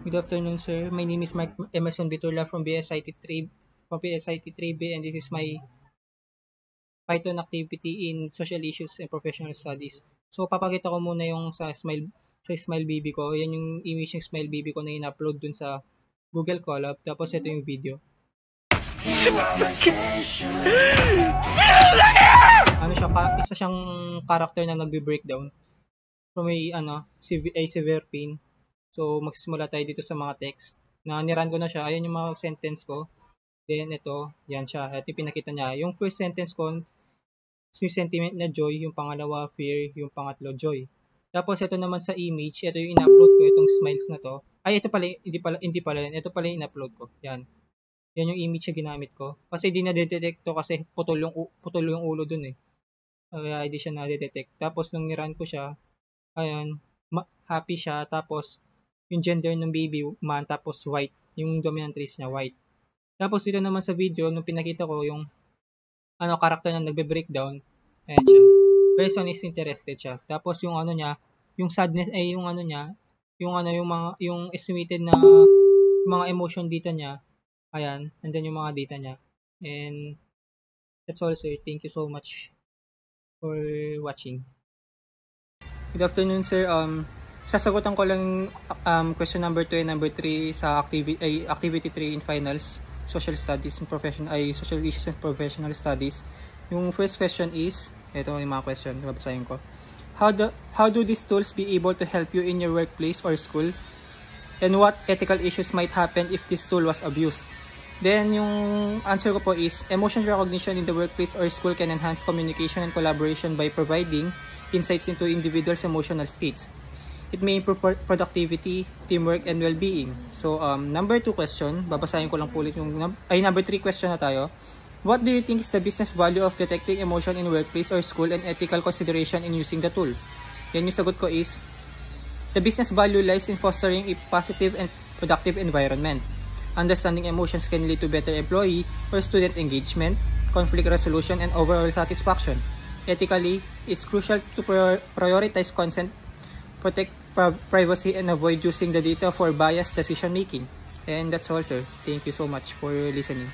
Good afternoon, sir. My name is Mark Emerson Biturla from BSIT 3B, and this is my Python activity in Social Issues and Professional Studies. So, papakita ko muna yung sa Smile BB ko. Yan yung image ng Smile BB ko na in-upload dun sa Google Colab. Tapos, ito yung video. Isa siyang character na nagbe-breakdown from a severe pain. So, magsisimula tayo dito sa mga text. Na niran ko na siya. Ayan yung mga sentence ko. Then, ito. Yan siya. Ito yung pinakita niya. Yung first sentence ko, yung sentiment na joy. Yung pangalawa, fear. Yung pangatlo, joy. Tapos, ito naman sa image. Ito yung in-upload ko. Itong smiles na to. Ay, ito pala. Hindi pala yan. Ito pala yung in-upload ko. Yan. Yan yung image na ginamit ko. Kasi hindi na-detect to kasi putol yung ulo dun eh. Kaya hindi siya na-detect. Tapos, nung niran ko siya, ayan, happy siya. Tapos, yung gender ng baby man, tapos white. Yung dominant race niya, white. Tapos dito naman sa video, nung pinakita ko yung character na nagbe-breakdown, ayan siya. Person is interested siya. Tapos yung niya, yung sadness ay yung niya, yung estimated na mga emotion data niya. Ayan, nandiyan yung mga data niya. And that's all, sir. Thank you so much for watching. Good afternoon, sir. Sasagutan ko lang question number 2 and number 3 sa activity 3 in finals, social studies and social issues and professional studies. Yung first question is, ito yung mga question, babasahin ko. How do these tools be able to help you in your workplace or school? And what ethical issues might happen if this tool was abused? Then yung answer ko po is, emotion recognition in the workplace or school can enhance communication and collaboration by providing insights into individuals' emotional states. It may improve productivity, teamwork, and well-being. So, number 2 question, babasahin ko lang po ulit yung, number 3 question na tayo. What do you think is the business value of detecting emotion in workplace or school and ethical consideration in using the tool? Yan yung sagot ko is, the business value lies in fostering a positive and productive environment. Understanding emotions can lead to better employee or student engagement, conflict resolution, and overall satisfaction. Ethically, it's crucial to prioritize consent, protect privacy, and avoid using the data for biased decision making. And that's all, sir. Thank you so much for listening.